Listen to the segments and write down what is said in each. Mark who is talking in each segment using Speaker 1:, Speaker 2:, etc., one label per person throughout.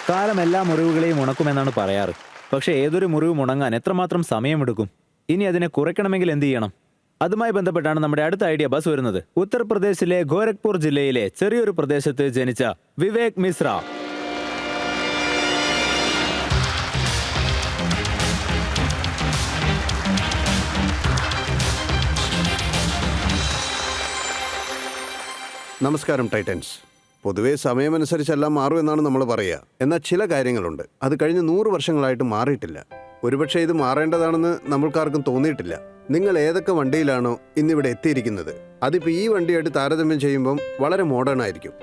Speaker 1: കാലം എല്ലാ മുറിവുകളെയും ഉണക്കുമെന്നാണ് പറയാറ്. പക്ഷെ ഏതൊരു മുറിവും ഉണങ്ങാൻ എത്രമാത്രം സമയമെടുക്കും? ഇനി അതിനെ കുറയ്ക്കണമെങ്കിൽ എന്ത് ചെയ്യണം? അതുമായി ബന്ധപ്പെട്ടാണ് നമ്മുടെ അടുത്ത ഐഡിയ ബസ് വരുന്നത്. ഉത്തർപ്രദേശിലെ ഗോരഖ്പൂർ ജില്ലയിലെ ചെറിയൊരു പ്രദേശത്ത് ജനിച്ച വിവേക് മിശ്ര.
Speaker 2: നമസ്കാരം ടൈറ്റൻസ്. പൊതുവെ സമയമനുസരിച്ചെല്ലാം മാറുമെന്നാണ് നമ്മൾ പറയുക. എന്നാൽ ചില കാര്യങ്ങളുണ്ട്, അത് കഴിഞ്ഞ 100 വർഷങ്ങളായിട്ട് മാറിയിട്ടില്ല. ഒരുപക്ഷെ ഇത് മാറേണ്ടതാണെന്ന് നമ്മൾക്കാർക്കും തോന്നിയിട്ടില്ല. നിങ്ങൾ ഏതൊക്കെ വണ്ടിയിലാണോ ഇന്നിവിടെ എത്തിയിരിക്കുന്നത്, അതിപ്പോൾ ഈ വണ്ടിയായിട്ട് താരതമ്യം ചെയ്യുമ്പം വളരെ മോഡേൺ ആയിരിക്കും.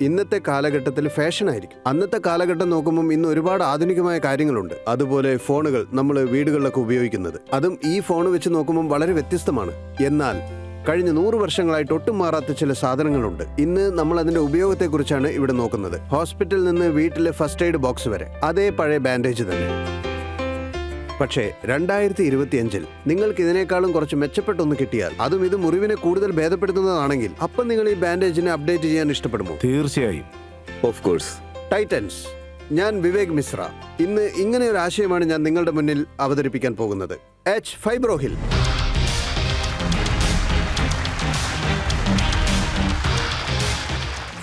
Speaker 2: ഇന്നത്തെ കാലഘട്ടത്തിൽ ഫാഷൻ ആയിരിക്കും. അന്നത്തെ കാലഘട്ടം നോക്കുമ്പം ഇന്ന് ഒരുപാട് ആധുനികമായ കാര്യങ്ങളുണ്ട്. അതുപോലെ ഫോണുകൾ നമ്മൾ വീടുകളിലൊക്കെ ഉപയോഗിക്കുന്നത്, അതും ഈ ഫോൺ വെച്ച് നോക്കുമ്പം വളരെ വ്യത്യസ്തമാണ്. എന്നാൽ കഴിഞ്ഞ 100 വർഷങ്ങളായിട്ട് ഒട്ടും മാറാത്ത ചില സാധനങ്ങളുണ്ട്. ഇന്ന് നമ്മൾ അതിന്റെ ഉപയോഗത്തെക്കുറിച്ചാണ് ഇവിടെ നോക്കുന്നത്. ഹോസ്പിറ്റലിൽ നിന്ന് വീട്ടിലെ ഫസ്റ്റ് എയ്ഡ് ബോക്സ് വരെ അതേ പഴയ ബാൻഡേജ് തന്നെ. പക്ഷേ 2025-ൽ നിങ്ങൾക്ക് ഇതിനേക്കാളും കുറച്ച് മെച്ചപ്പെട്ടൊന്ന് കിട്ടിയാൽ, അതും ഇത് മുറിവിനെ കൂടുതൽ ഭേദപ്പെടുത്തുന്നതാണെങ്കിൽ, അപ്പം നിങ്ങൾ ഈ ബാൻഡേജിനെ അപ്ഡേറ്റ് ചെയ്യാൻ ഇഷ്ടപ്പെടുമോ?
Speaker 3: തീർച്ചയായും.
Speaker 1: Of course.
Speaker 2: ടൈറ്റൻസ്, ഞാൻ വിവേക് മിശ്ര. ഇന്ന് ഇങ്ങനെ ഒരു ആശയമാണ് ഞാൻ നിങ്ങളുടെ മുന്നിൽ അവതരിപ്പിക്കാൻ പോകുന്നത്. ഫൈബ്രോഹിൽ.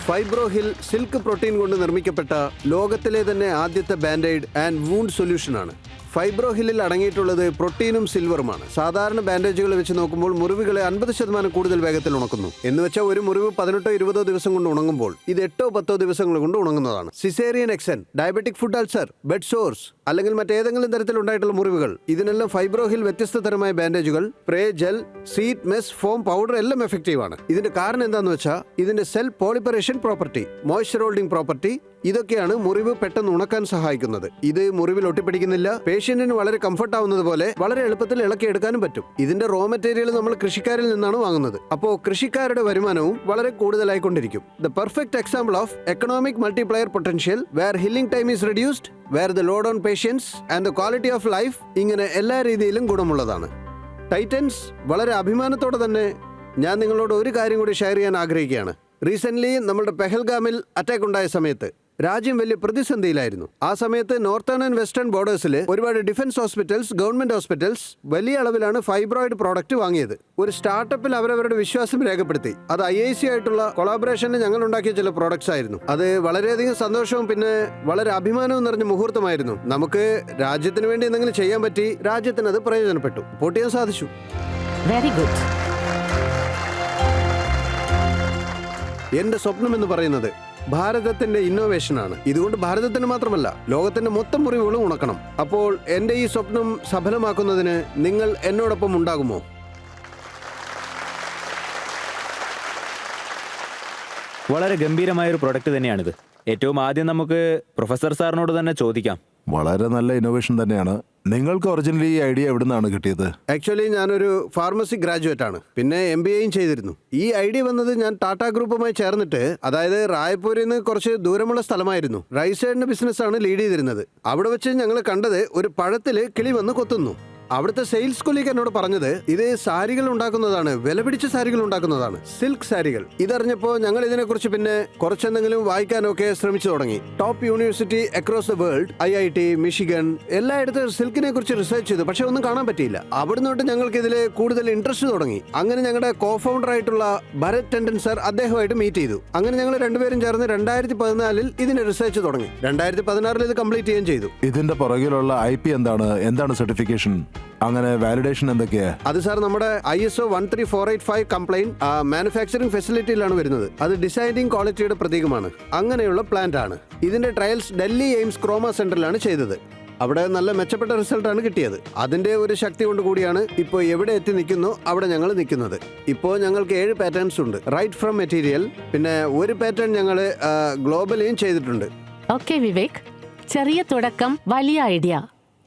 Speaker 2: ഫൈബ്രോഹിൽ സിൽക്ക് പ്രോട്ടീൻ കൊണ്ട് നിർമ്മിക്കപ്പെട്ട ലോകത്തിലെ തന്നെ ആദ്യത്തെ ബാൻഡേഡ് ആൻഡ് വൂണ്ട് സൊല്യൂഷനാണ്. ഫൈബ്രോഹില്ലിൽ അടങ്ങിയിട്ടുള്ളത് പ്രോട്ടീനും സിൽവറുമാണ്. സാധാരണ ബാൻഡേജുകൾ വെച്ച് നോക്കുമ്പോൾ മുറിവുകളെ 50% കൂടുതൽ വേഗത്തിൽ ഉണക്കുന്നു. എന്ന് വെച്ചാൽ ഒരു മുറിവ് 18-20 ദിവസം കൊണ്ട് ഉണങ്ങുമ്പോൾ ഇത് 8-10 ദിവസങ്ങൾ കൊണ്ട് ഉണങ്ങുന്നതാണ്. Caesarean section, diabetic foot ulcer, bed sores അല്ലെങ്കിൽ മറ്റേതെങ്കിലും തരത്തിലുണ്ടായിട്ടുള്ള മുറിവുകൾ, ഇതിനെല്ലാം ഫൈബ്രോഹിൽ വ്യത്യസ്ത തരമായ ബാൻഡേജുകൾ, spray gel, sheet, mesh, foam, powder എല്ലാം എഫക്റ്റീവ് ആണ്. ഇതിന്റെ കാരണം എന്താണെന്ന് വെച്ചാൽ ഇതിന്റെ cell proliferation property, moisture holding property, ഇതൊക്കെയാണ് മുറിവ് പെട്ടെന്ന് ഉണക്കാൻ സഹായിക്കുന്നത്. ഇത് മുറിവിൽ ഒട്ടിപ്പിടിക്കുന്നില്ല. പേഷ്യന്റിന് വളരെ കംഫർട്ട് ആവുന്നത് പോലെ വളരെ എളുപ്പത്തിൽ ഇളക്കിയെടുക്കാനും പറ്റും. ഇതിന്റെ റോ മെറ്റീരിയൽ നമ്മൾ കൃഷിക്കാരിൽ നിന്നാണ് വാങ്ങുന്നത്. അപ്പോൾ കൃഷിക്കാരുടെ വരുമാനവും വളരെ കൂടുതലായിക്കൊണ്ടിരിക്കും. The perfect example of economic multiplier potential, where healing time is reduced, where the load on patients and the quality of life, ഇങ്ങനെ എല്ലാ രീതിയിലും ഗുണമുള്ളതാണ്. ടൈറ്റൻസ്, വളരെ അഭിമാനത്തോടെ തന്നെ ഞാൻ നിങ്ങളോട് ഒരു കാര്യം കൂടി ഷെയർ ചെയ്യാൻ ആഗ്രഹിക്കുകയാണ്. റീസെന്റ് നമ്മുടെ പെഹൽഗാമിൽ അറ്റാക്ക് ഉണ്ടായ സമയത്ത് രാജ്യം വലിയ പ്രതിസന്ധിയിലായിരുന്നു. ആ സമയത്ത് നോർത്തേൺ ആൻഡ് വെസ്റ്റേൺ ബോർഡേഴ്സിൽ ഒരുപാട് ഡിഫൻസ് ഹോസ്പിറ്റൽസ്, ഗവൺമെന്റ് ഹോസ്പിറ്റൽസ് വലിയ അളവിലാണ് ഫൈബ്രോയിഡ് പ്രോഡക്റ്റ് വാങ്ങിയത്. ഒരു സ്റ്റാർട്ടപ്പിൽ അവരവരുടെ വിശ്വാസം രേഖപ്പെടുത്തി. അത് IIC ആയിട്ടുള്ള കൊളാബറേഷനിൽ ഞങ്ങൾ ഉണ്ടാക്കിയ ചില പ്രോഡക്ട്സ് ആയിരുന്നു. അത് വളരെയധികം സന്തോഷവും പിന്നെ വളരെ അഭിമാനവും നിറഞ്ഞ മുഹൂർത്തമായിരുന്നു. നമുക്ക് രാജ്യത്തിന് വേണ്ടി എന്തെങ്കിലും ചെയ്യാൻ പറ്റി, രാജ്യത്തിന് അത് പ്രയോജനപ്പെട്ടു, സപ്പോർട്ട് ചെയ്യാൻ സാധിച്ചു.
Speaker 4: Very good.
Speaker 2: എന്റെ സ്വപ്നം എന്ന് പറയുന്നത് ഭാരതത്തിന്റെ ഇന്നോവേഷനാണ്. ഇതുകൊണ്ട് ഭാരതത്തിന് മാത്രമല്ല ലോകത്തിന്റെ മൊത്തം മുറിവുകളും ഉണക്കണം. അപ്പോൾ എന്റെ ഈ സ്വപ്നം സഫലമാക്കുന്നതിന് നിങ്ങൾ എന്നോടൊപ്പം ഉണ്ടാകുമോ?
Speaker 1: വളരെ ഗംഭീരമായൊരു പ്രൊഡക്റ്റ് തന്നെയാണിത്. ഏറ്റവും ആദ്യം നമുക്ക് പ്രൊഫസർ സാറിനോട് തന്നെ ചോദിക്കാം.
Speaker 3: വളരെ നല്ല ഇന്നോവേഷൻ തന്നെയാണ്. നിങ്ങൾക്ക് ഒറിജിനലി ഈ ഐഡിയ എവിടെ നിന്നാണ് കിട്ടിയത്?
Speaker 2: ആക്ച്വലി ഞാനൊരു ഫാർമസി ഗ്രാജുവേറ്റ് ആണ്, പിന്നെ MBAയും ചെയ്തിരുന്നു. ഈ ഐഡിയ വന്നത് ഞാൻ ടാറ്റ ഗ്രൂപ്പുമായി ചേർന്നിട്ട്, അതായത് റായ്പൂരിൽ നിന്ന് കുറച്ച് ദൂരമുള്ള സ്ഥലമായിരുന്നു. റൈസൈഡിന്റെ ബിസിനസ്സാണ് ലീഡ് ചെയ്തിരുന്നത്. അവിടെ വെച്ച് ഞങ്ങൾ കണ്ടത് ഒരു പഴത്തില് കിളി വന്ന് കൊത്തുന്നു. അവിടുത്തെ സെയിൽസ് കൊലീഗ് എന്നോട് പറഞ്ഞത് ഇത് സാരികൾ ഉണ്ടാക്കുന്നതാണ്, വിലപിടിച്ച സാരികൾ ഉണ്ടാക്കുന്നതാണ്, സിൽക്ക് സാരികൾ. ഇതറിഞ്ഞപ്പോൾ ഞങ്ങൾ ഇതിനെക്കുറിച്ച് പിന്നെ കുറച്ചെന്തെങ്കിലും വായിക്കാനൊക്കെ ശ്രമിച്ചു തുടങ്ങി. Top university across the world, IIT, Michigan, എല്ലായിടത്തും സിൽക്കിനെ കുറിച്ച് റിസർച്ച് ചെയ്തു, പക്ഷെ ഒന്നും കാണാൻ പറ്റിയില്ല. അവിടുന്ന് തൊട്ട് ഞങ്ങൾക്ക് ഇതിൽ കൂടുതൽ ഇൻട്രസ്റ്റ് തുടങ്ങി. അങ്ങനെ ഞങ്ങളുടെ കോ-ഫൗണ്ടർ ആയിട്ടുള്ള ഭരത് ടണ്ടൻ സർ, അദ്ദേഹമായിട്ട് മീറ്റ് ചെയ്തു. അങ്ങനെ ഞങ്ങൾ രണ്ടുപേരും ചേർന്ന് 2014-ൽ ഇതിന്റെ റിസർച്ച് തുടങ്ങി. 2016-ൽ ഇത് കംപ്ലീറ്റ് ചെയ്യുകയും ചെയ്തു.
Speaker 3: ഇതിന്റെ പുറകിലുള്ള IP എന്താണ് സർട്ടിഫിക്കേഷൻ, അങ്ങനെ വാലിഡേഷൻ എന്തൊക്കെയാ?
Speaker 2: അത് സാർ നമ്മുടെ ISO 13485 കംപ്ലൈന്റ് മാനുഫാക്ചറിംഗ് ഫെസിലിറ്റിയിലാണ് വരുന്നത്. അത് ഡിസൈനിങ് ക്വാളിറ്റിയുടെ പ്രതീകമാണ്. അങ്ങനെയുള്ള പ്ലാന്റ് ആണ്. ഇതിന്റെ ട്രയൽസ് ഡൽഹി എയിംസ് ക്രോമ സെന്ററിലാണ് ചെയ്തത്. അവിടെ നല്ല മെച്ചപ്പെട്ട റിസൾട്ടാണ് കിട്ടിയത്. അതിന്റെ ഒരു ശക്തി കൊണ്ട് കൂടിയാണ് ഇപ്പോൾ എവിടെ എത്തി നിൽക്കുന്നോ അവിടെ ഞങ്ങൾ നിൽക്കുന്നത്. ഇപ്പോൾ ഞങ്ങൾക്ക് 7 പാറ്റേൺസ് ഉണ്ട്, റൈറ്റ് ഫ്രം മെറ്റീരിയൽ. പിന്നെ ഒരു പാറ്റേൺ ഞങ്ങൾ ഗ്ലോബലിയും ചെയ്തിട്ടുണ്ട്.
Speaker 4: ഓക്കെ വിവേക്, ചെറിയ തുടക്കം, വലിയ ഐഡിയ.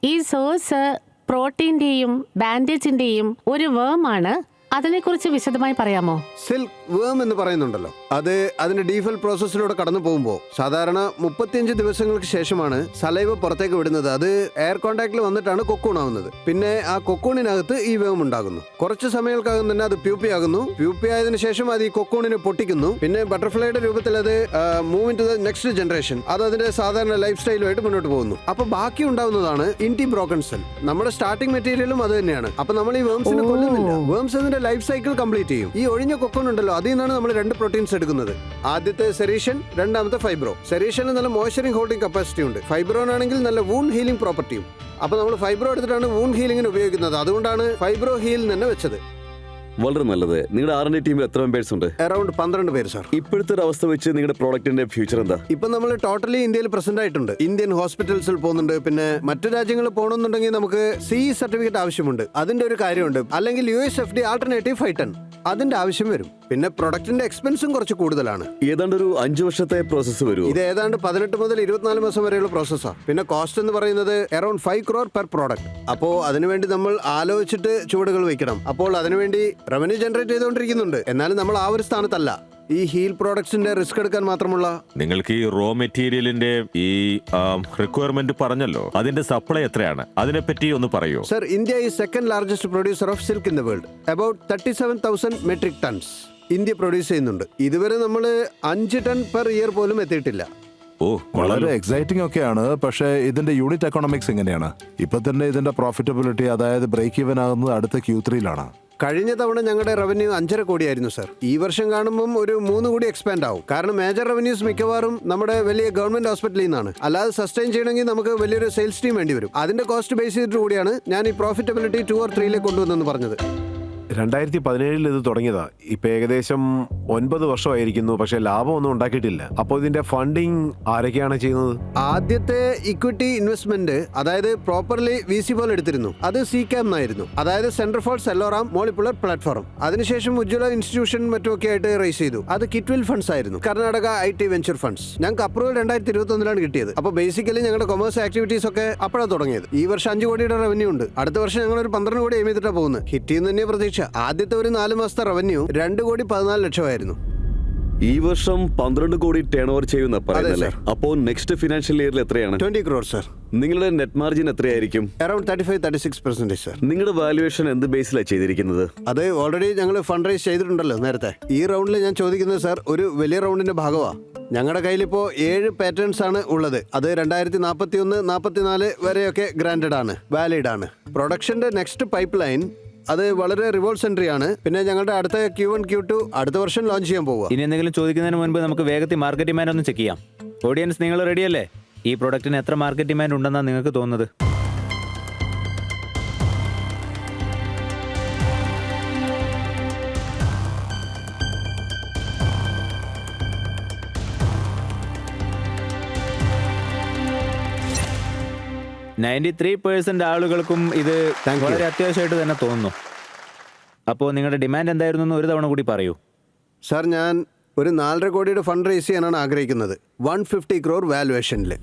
Speaker 4: ഈ സോഴ്സ് പ്രോട്ടീന്റെയും ബാൻഡേജിന്റെയും ഒരു വേമാണ് അതിനെക്കുറിച്ച് വിശദമായി പറയാമോ?
Speaker 2: സിൽക്ക് വേം എന്ന് പറയുന്നുണ്ടല്ലോ, അത് അതിന്റെ ഡീഫൽ പ്രോസസ്സിലൂടെ കടന്നു പോകുമ്പോൾ സാധാരണ 35 ദിവസങ്ങൾക്ക് ശേഷമാണ് സലൈവ പുറത്തേക്ക് വിടുന്നത്. അത് എയർ കോണ്ടാക്റ്റിൽ വന്നിട്ടാണ് കൊക്കൂൺ ആവുന്നത്. പിന്നെ ആ കൊക്കൂണിനകത്ത് ഈ വേം ഉണ്ടാകുന്നു. കുറച്ച് സമയങ്ങൾക്കകം തന്നെ അത് പ്യൂപ്പി ആകുന്നു. പ്യൂപ്പി ആയതിനു ശേഷം അത് ഈ കൊക്കൂണിനെ പൊട്ടിക്കുന്നു. പിന്നെ ബട്ടർഫ്ലൈയുടെ രൂപത്തിൽ അത് move in to the next generation. അത് അതിന്റെ സാധാരണ ലൈഫ് സ്റ്റൈലുമായിട്ട് മുന്നോട്ട് പോകുന്നു. അപ്പൊ ബാക്കി ഉണ്ടാവുന്നതാണ് ഇൻറ്റി ബ്രോക്കൺ സെൽ. നമ്മുടെ സ്റ്റാർട്ടിംഗ് മെറ്റീരിയലും അത് തന്നെയാണ്. അപ്പൊ നമ്മൾ ഈ വേംസിനെ കൊല്ലുന്നില്ല. വേംസ് അതിന്റെ ലൈഫ് സൈക്കിൾ കംപ്ലീറ്റ് ചെയ്യും. ഈ ഒഴിഞ്ഞ കൊക്കോൺ ഉണ്ടല്ലോ, അതിൽ നിന്നാണ് നമ്മൾ 2 പ്രോട്ടീൻസ് എടുക്കുന്നത്. ആദ്യത്തെ സെറീഷൻ, രണ്ടാമത്തെ ഫൈബ്രോ. സെറീഷന് നല്ല മോയ്സ്ചറിംഗ് ഹോൾഡിംഗ് കപ്പാസിറ്റി ഉണ്ട്. ഫൈബ്രോനാണെങ്കിൽ നല്ല വൂണ്ട് ഹീലിംഗ് പ്രോപ്പർട്ടിയും. അപ്പൊ നമ്മൾ ഫൈബ്രോ എടുത്തിട്ടാണ് വൂണ്ട് ഹീലിംഗിന് ഉപയോഗിക്കുന്നത്. അതുകൊണ്ടാണ് ഫൈബ്രോ ഹീൽ തന്നെ വെച്ചത്.
Speaker 5: വളരെ നല്ലത്. നിങ്ങളുടെ R&D ടീമിൽ എത്ര മെമ്പേഴ്സ് ഉണ്ട്?
Speaker 2: അറൌണ്ട് 12 പേര് സാർ.
Speaker 5: ഇപ്പോഴത്തെ ഒരു അവസ്ഥ വെച്ച് നിങ്ങളുടെ പ്രോഡക്റ്റിന്റെ ഫ്യൂച്ചർ എന്താ?
Speaker 2: ഇപ്പൊ നമ്മൾ ടോട്ടലി ഇന്ത്യയിൽ പ്രസന്റ് ആയിട്ടുണ്ട്. ഇന്ത്യൻ ഹോസ്പിറ്റൽസിൽ പോകുന്നുണ്ട്. പിന്നെ മറ്റു രാജ്യങ്ങളിൽ പോകണമെന്നുണ്ടെങ്കിൽ നമുക്ക് CE സർട്ടിഫിക്കറ്റ് ആവശ്യമുണ്ട്. അതിന്റെ ഒരു കാര്യമുണ്ട്. അല്ലെങ്കിൽ USFDA ആൾട്ടർനേറ്റീവ് 510 അതിന്റെ ആവശ്യം വരും. പിന്നെ പ്രൊഡക്റ്റിന്റെ എക്സ്പെൻസും കുറച്ച് കൂടുതലാണ്.
Speaker 5: ഏതാണ്ട് ഒരു 5 വർഷത്തെ പ്രോസസ്സ് വരും.
Speaker 2: ഇത് ഏതാണ്ട് 18 മുതൽ 24 മാസം വരെയുള്ള പ്രോസസ്സാണ്. പിന്നെ കോസ്റ്റ് എന്ന് പറയുന്നത് അറൌണ്ട് 5 crore പെർ പ്രോഡക്റ്റ്. അപ്പോൾ അതിനുവേണ്ടി നമ്മൾ ആലോചിച്ചിട്ട് ചുവടുകൾ വെക്കണം. അപ്പോൾ അതിനുവേണ്ടി റവന്യൂ ജനറേറ്റ് ചെയ്തുകൊണ്ടിരിക്കുന്നുണ്ട്. എന്നാലും നമ്മൾ ആ ഒരു സ്ഥാനത്തല്ല. ഈ ഹീൽ പ്രോഡക്ട്സിന്റെ റിസ്ക് എടുക്കാൻ മാത്രമുള്ള.
Speaker 6: നിങ്ങൾക്ക് ഈ റോ മെറ്റീരിയലിന്റെ ഈ റിക്വയർമെന്റ് പറഞ്ഞല്ലോ, അതിന്റെ സപ്ലൈ എത്രയാണ്? അതിനെപ്പറ്റി ഒന്ന് പറയൂ.
Speaker 2: Sir, India is second largest producer of silk in the world. About 37,000 metric tons India produce ചെയ്യുന്നുണ്ട്. ഇതുവരെ നമ്മൾ 5 ടൺ പെർ ഇയർ പോലും എത്തിയിട്ടില്ല.
Speaker 6: ഓ,
Speaker 3: വളരെ എക്സൈറ്റിംഗ് ഒക്കെയാണ്. പക്ഷേ ഇതിന്റെ യൂണിറ്റ് എക്കണോമിക്സ് എങ്ങനെയാണ്? ഇപ്പൊ തന്നെ ഇതിന്റെ പ്രോഫിറ്റബിലിറ്റി, അതായത് ബ്രേക്ക് ഈവൻ ആകുന്നത് അടുത്ത Q3-ലാണ്.
Speaker 2: കഴിഞ്ഞ തവണ ഞങ്ങളുടെ റവന്യൂ 5.5 കോടിയായിരുന്നു സർ. ഈ വർഷം കാണുമ്പോൾ ഒരു 3 കോടി എക്സ്പാൻഡ് ആവും. കാരണം മേജർ റവന്യൂസ് മിക്കവാറും നമ്മുടെ വലിയ ഗവൺമെന്റ് ഹോസ്പിറ്റലിൽ നിന്നാണ്. അല്ലാതെ സസ്റ്റെയിൻ ചെയ്യണമെങ്കിൽ നമുക്ക് വലിയൊരു സെയിൽസ് ടീം വേണ്ടി വരും. അതിന്റെ കോസ്റ്റ് ബേസ് ചെയ്തിട്ട് കൂടിയാണ് ഞാൻ ഈ പ്രോഫിറ്റബിലിറ്റി 2 or 3 കൊണ്ടുവന്നെന്ന് പറഞ്ഞത്.
Speaker 7: 2017 ഇത് തുടങ്ങിയതാ. ഇപ്പൊ ഏകദേശം 9 വർഷമായിരിക്കുന്നു. പക്ഷെ ലാഭമൊന്നും ഉണ്ടാക്കിയിട്ടില്ല. അപ്പോൾ ഇതിന്റെ ഫണ്ടിങ് ആരൊക്കെയാണ് ചെയ്യുന്നത്?
Speaker 2: ആദ്യത്തെ ഇക്വിറ്റി ഇൻവെസ്റ്റ്മെന്റ്, അതായത് പ്രോപ്പർലി VC പോലെ എടുത്തിരുന്നു, അത് CCAM എന്നായിരുന്നു. അതായത് സെന്റർ ഫോർ സെല്ലോറാം മോളിക്കുലർ പ്ലാറ്റ്ഫോം. അതിനുശേഷം ഉജ്ജ്വല ഇൻസ്റ്റിറ്റ്യൂഷൻ മറ്റുമൊക്കെ ആയിട്ട് റേസ് ചെയ്തു. അത് കിറ്റ്വിൽ ഫണ്ട്സ് ആയിരുന്നു, കർണാടക IT വെഞ്ചർ ഫണ്ട്സ്. ഞങ്ങൾക്ക് അപ്രൂവൽ 2021 കിട്ടിയത്. അപ്പോൾ ബേസിക്കലി ഞങ്ങളുടെ കൊമേഴ്സ് ആക്ടിവിറ്റീസ് ഒക്കെ അപ്പോഴാണ് തുടങ്ങിയത്. ഈ വർഷം 5 കോടിയുടെ റവന്യൂ ഉണ്ട്. അടുത്ത വർഷം ഞങ്ങൾ ഒരു 12 കോടി എയിം ചെയ്തിട്ടാണ് പോകുന്നത്. ഹിറ്റ് ചെയ്യുന്ന തന്നെ പ്രതീക്ഷ. ആദ്യത്തെ ഒരു 4 മാസത്തെ റവന്യൂ 2 കോടി 14 ലക്ഷമായിരുന്നു.
Speaker 5: ഈ വർഷം 12 കോടി ടേൺ ഓവർ ചെയ്യുന്ന പറയുന്നല്ലേ? അപ്പോൾ നെക്സ്റ്റ് ഫിനാൻഷ്യൽ ഇയറിൽ എത്രയാണ്?
Speaker 2: 20 crore സർ.
Speaker 5: നിങ്ങളുടെ നെറ്റ് മാർജിൻ എത്രയായിരിക്കും?
Speaker 2: Around 35-36% sir.
Speaker 5: നിങ്ങളുടെ വാല്യുവേഷൻ എന്ത് ബേസിലാണ് ചെയ്തിരിക്കുന്നത്?
Speaker 2: അത് ഓൾറെഡി ഞങ്ങൾ ഫണ്ട് റൈസ് ചെയ്തിട്ടുണ്ടല്ലോ നേരത്തെ. ഈ റൗണ്ടിൽ ഞാൻ ചോദിക്കുന്നത് സാർ ഒരു വലിയ റൗണ്ടിന്റെ ഭാഗമാണ്. ഞങ്ങളുടെ കയ്യിലിപ്പോൾ 7 പാറ്റേൺസ് ആണ് ഉള്ളത്. അത് 2041, 44 വരെയൊക്കെ ഗ്രാൻഡഡ് ആണ്, വാലിഡ് ആണ്. പ്രൊഡക്ഷന്റെ നെക്സ്റ്റ് പൈപ്പ് ലൈൻ അത് വളരെ റിവോൾട്ട് സെൻട്രി ആണ്. പിന്നെ ഞങ്ങളുടെ അടുത്ത Q1, Q2 അടുത്ത വർഷം ലോഞ്ച് ചെയ്യാൻ പോവുക.
Speaker 1: ഇനി എന്തെങ്കിലും ചോദിക്കുന്നതിന് മുൻപ് നമുക്ക് വേഗത്തിൽ മാർക്കറ്റ് ഡിമാൻഡ് ഒന്ന് ചെക്ക് ചെയ്യാം. ഓഡിയൻസ്, നിങ്ങൾ റെഡിയല്ലേ? ഈ പ്രൊഡക്റ്റിന് എത്ര മാർക്കറ്റ് ഡിമാൻഡ് ഉണ്ടെന്നാണ് നിങ്ങൾക്ക് തോന്നുന്നത്? %93 ആളുകൾക്കും ഇത് വളരെ അത്യാവശ്യമായിട്ട് തന്നെ തോന്നുന്നു. അപ്പോൾ നിങ്ങളുടെ ഡിമാൻഡ് എന്തായിരുന്നു എന്ന് ഒരു തവണ കൂടി പറയൂ.
Speaker 2: സാർ, ഞാൻ ഒരു 4.5 കോടിയുടെ ഫണ്ട് റൈസ് ചെയ്യാനാണ് ആഗ്രഹിക്കുന്നത്, 150 crore വാലുവേഷനിൽ.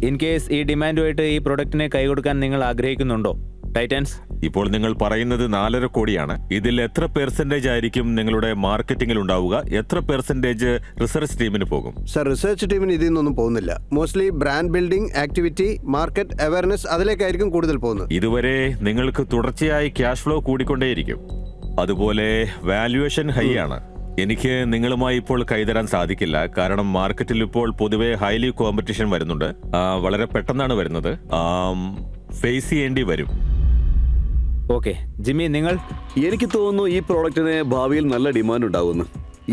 Speaker 1: ഇൻ കേസ് ഈ ഡിമാൻഡുമായിട്ട് ഈ പ്രൊഡക്റ്റിനെ കൈകൊടുക്കാൻ നിങ്ങൾ ആഗ്രഹിക്കുന്നുണ്ടോ ടൈറ്റൻസ്?
Speaker 6: ഇപ്പോൾ നിങ്ങൾ പറയുന്നത് 4.5 കോടിയാണ്. ഇതിൽ എത്ര പെർസെന്റേജ് ആയിരിക്കും നിങ്ങളുടെ മാർക്കറ്റിംഗിൽ ഉണ്ടാവുക? എത്ര പെർസെന്റേജ് റിസർച്ച് ടീമിന് പോകും?
Speaker 2: സാർ, റിസർച്ച് ടീമിന് ഇതിൽ നിന്നൊന്നും പോകുന്നില്ല. Mostly brand building activity, market awareness, അതിലേക്കായിരിക്കും കൂടുതൽ പോകുന്നത്.
Speaker 6: ഇതുവരെ നിങ്ങൾക്ക് തുടർച്ചയായി ക്യാഷ് ഫ്ലോ കൂടിക്കൊണ്ടേയിരിക്കും. അതുപോലെ വാല്യുവേഷൻ ഹൈ ആണ്. എനിക്ക് നിങ്ങളുമായി ഇപ്പോൾ കൈതരാൻ സാധിക്കില്ല. കാരണം മാർക്കറ്റിൽ ഇപ്പോൾ പൊതുവെ ഹൈലി കോമ്പറ്റീഷൻ വരുന്നുണ്ട്. വളരെ പെട്ടെന്നാണ് വരുന്നത്. ഫേസ് ചെയ്യേണ്ടി വരും.
Speaker 1: ഓക്കെ ജിമ്മി, നിങ്ങൾ?
Speaker 5: എനിക്ക് തോന്നുന്നു ഈ പ്രോഡക്റ്റിന് ഭാവിയിൽ നല്ല ഡിമാൻഡ് ഉണ്ടാകുന്നു.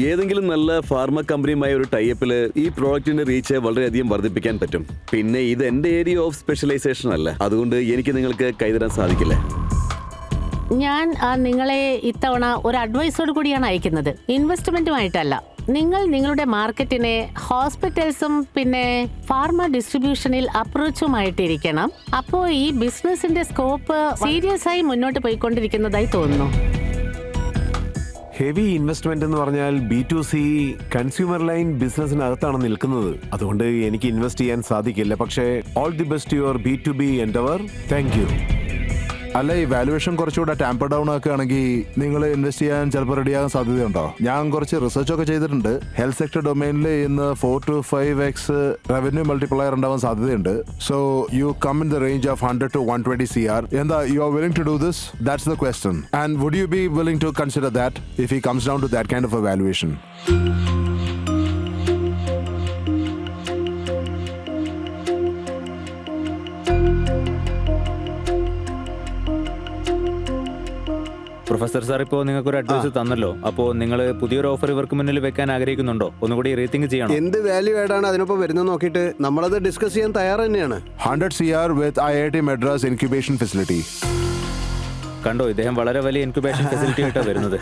Speaker 5: ഏതെങ്കിലും നല്ല ഫാർമ കമ്പനിയുമായ ഒരു ടൈപ്പിൽ ഈ പ്രോഡക്റ്റിന്റെ റീച്ച് വളരെയധികം വർദ്ധിപ്പിക്കാൻ പറ്റും. പിന്നെ ഇത് എന്റെ ഏരിയ ഓഫ് സ്പെഷ്യലൈസേഷൻ അല്ല, അതുകൊണ്ട് എനിക്ക് നിങ്ങൾക്ക് കൈതരാൻ സാധിക്കില്ല.
Speaker 4: ഞാൻ നിങ്ങളെ ഇത്തവണ ഒരു അഡ്വൈസോട് കൂടിയാണ് അയക്കുന്നത്, ഇൻവെസ്റ്റ്മെന്റുമായിട്ടല്ല. നിങ്ങൾ നിങ്ങളുടെ മാർക്കറ്റിനെ ഹോസ്പിറ്റൽസും പിന്നെ ഫാർമ ഡിസ്ട്രിബ്യൂഷനിൽ അപ്രോച്ചുമായിട്ടിരിക്കണം. അപ്പോൾ ഈ ബിസിനസിന്റെ സ്കോപ്പ് സീരിയസ് ആയി മുന്നോട്ട് പോയിക്കൊണ്ടിരിക്കുന്നതായി തോന്നുന്നു.
Speaker 7: ഹെവി ഇൻവെസ്റ്റ്മെന്റ് എന്ന് പറഞ്ഞാൽ B2C കൺസ്യൂമർ ലൈൻ ബിസിനസിനകത്താണ് നിൽക്കുന്നത്. അതുകൊണ്ട് എനിക്ക് ഇൻവെസ്റ്റ് ചെയ്യാൻ സാധിക്കില്ല. പക്ഷേ all the best your B2B Endeavour. Thank you.
Speaker 3: അല്ല, ഈ വാലുവേഷൻ കുറച്ചുകൂടെ ടാമ്പർ ഡൗൺ ആക്കുകയാണെങ്കിൽ നിങ്ങൾ ഇൻവെസ്റ്റ് ചെയ്യാൻ ചിലപ്പോൾ റെഡിയാകാൻ സാധ്യതയുണ്ടോ? ഞാൻ കുറച്ച് റിസർച്ച് ഒക്കെ ചെയ്തിട്ടുണ്ട്. ഹെൽത്ത് സെക്ടർ ഡൊമൈനിൽ ഇന്ന് 4 to 5x റവന്യൂ മൾട്ടിപ്ലയർ ഉണ്ടാവാൻ സാധ്യതയുണ്ട്. So you come in the range of 100 to 120 CR. എന്താ, you are willing to do this? That's the question. And would you be willing to consider that if he comes down to that kind of a valuation?
Speaker 1: Professor sir ഇപ്പോൾ നിങ്ങൾക്ക് ഒരു advice തന്നല്ലോ. അപ്പോൾ നിങ്ങൾ പുതിയൊരു offer ഇവർക്ക് മുന്നിൽ വെക്കാൻ ആഗ്രഹിക്കുന്നുണ്ടോ? ഒന്നുകൂടി റീതിങ്ക് ചെയ്യണം.
Speaker 2: എന്ത് വാല്യൂ ആഡാണ് അതിനൊപ്പം വരുന്നത് നോക്കിയിട്ട് നമ്മളത് ഡിസ്കസ് ചെയ്യാൻ തയ്യാറ് തന്നെയാണ്.
Speaker 3: 100 CR വിത്ത് IIT മദ്രാസ് ഇൻക്യുബേഷൻ ഫെസിലിറ്റി.
Speaker 1: കണ്ടോ, ഇദ്ദേഹം വളരെ വലിയ ഇൻക്യുബേഷൻ ഫെസിലിറ്റി ആയിട്ടാണ് വരുന്നത്.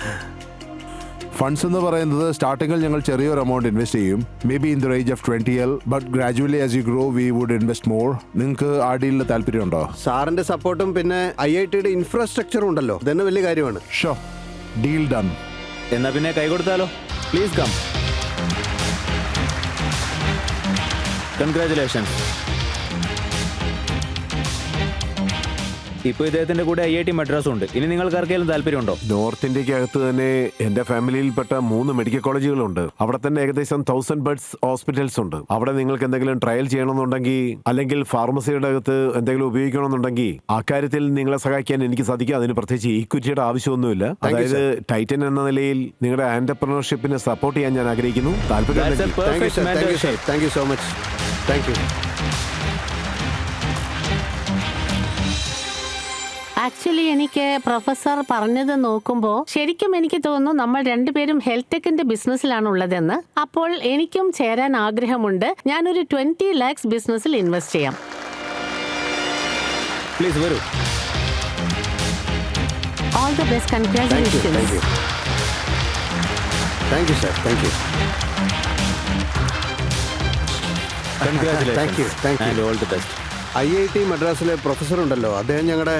Speaker 3: ഫണ്ട്സ് എന്ന് പറയുന്നത് സ്റ്റാർട്ടിങ്ങിൽ ഞങ്ങൾ ചെറിയൊരു എമൗണ്ട് ഇൻവെസ്റ്റ് ചെയ്യും, maybe in the range of 20L, but gradually as you grow we would invest more. നിങ്ങൾക്ക് ആ ഡീലിൽ താല്പര്യമുണ്ടോ?
Speaker 2: സാറിന്റെ സപ്പോർട്ടും പിന്നെ IITയുടെ ഇൻഫ്രാസ്ട്രക്ചറും ഉണ്ടല്ലോ, ഇതന്നെ വലിയ കാര്യമാണ്.
Speaker 3: So, deal done.
Speaker 1: എന്നാ പിന്നെ കൈ കൊടുത്താലോ? Please come. കൺഗ്രാറ്റുലേഷൻ. ഇപ്പോൾ ഇദ്ദേഹത്തിന്റെ കൂടെ IIT മദ്രാസും ഉണ്ട്. ഇനി നിങ്ങൾക്ക് ആർക്കെങ്കിലും താല്പര്യമുണ്ടോ?
Speaker 7: നോർത്ത് ഇന്ത്യക്കകത്ത് തന്നെ എന്റെ ഫാമിലിയിൽപ്പെട്ട 3 മെഡിക്കൽ കോളേജുകളുണ്ട്. അവിടെ തന്നെ ഏകദേശം 1000 ബെഡ്സ് ഹോസ്പിറ്റൽസ് ഉണ്ട്. അവിടെ നിങ്ങൾക്ക് എന്തെങ്കിലും ട്രയൽ ചെയ്യണമെന്നുണ്ടെങ്കിൽ അല്ലെങ്കിൽ ഫാർമസിയുടെ അകത്ത് എന്തെങ്കിലും ഉപയോഗിക്കണമെന്നുണ്ടെങ്കിൽ അക്കാര്യത്തിൽ നിങ്ങളെ സഹായിക്കാൻ എനിക്ക് സാധിക്കും. അതിന് പ്രത്യേകിച്ച് ഈക്വിറ്റിയുടെ ആവശ്യമൊന്നുമില്ല. അതായത് ടൈറ്റൻ എന്ന നിലയിൽ നിങ്ങളുടെ ആന്റർപ്രണർഷിപ്പിനെ സപ്പോർട്ട് ചെയ്യാൻ ഞാൻ ആഗ്രഹിക്കുന്നു. താല്പര്യം
Speaker 1: That's a perfect mentorship.
Speaker 2: Thank you so much. Thank you.
Speaker 4: Actually എനിക്ക് പ്രൊഫസർ പറഞ്ഞത് നോക്കുമ്പോൾ ശരിക്കും എനിക്ക് തോന്നുന്നു നമ്മൾ രണ്ടുപേരും ഹെൽത്ത് ടെക്കിന്റെ ബിസിനസ്സിലാണ് ഉള്ളതെന്ന്. അപ്പോൾ എനിക്കും ചേരാൻ ആഗ്രഹമുണ്ട്. ഞാനൊരു 20 lakhs ബിസിനസ്സിൽ ഇൻവെസ്റ്റ് ചെയ്യാം.
Speaker 1: പ്ലീസ് വരൂ.
Speaker 4: All the best. Congratulations.
Speaker 2: Thank you sir. Thank you.
Speaker 1: Congratulations.
Speaker 2: Thank you. Thank you.
Speaker 1: And all the best.
Speaker 2: IIT മദ്രാസിലെ പ്രൊഫസർ ഉണ്ടല്ലോ, അദ്ദേഹം ഞങ്ങളുടെ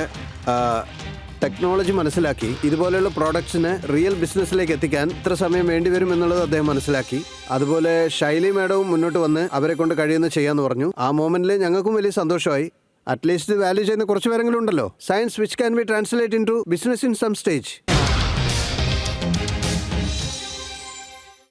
Speaker 2: ടെക്നോളജി മനസ്സിലാക്കി ഇതുപോലെയുള്ള പ്രോഡക്ട്സിനെ റിയൽ ബിസിനസ്സിലേക്ക് എത്തിക്കാൻ ഇത്ര സമയം വേണ്ടി വരും എന്നുള്ളത് അദ്ദേഹം മനസ്സിലാക്കി. അതുപോലെ ശൈലി മാഡവും മുന്നോട്ട് വന്ന് അവരെ കൊണ്ട് കഴിയുന്ന ചെയ്യാന്ന് പറഞ്ഞു. ആ മൊമെന്റിൽ ഞങ്ങൾക്കും വലിയ സന്തോഷമായി. അറ്റ്ലീസ്റ്റ് വാല്യൂ ചെയ്യുന്ന കുറച്ച് പേരെങ്കിലും ഉണ്ടല്ലോ. Science which can be translate in to business in some stage.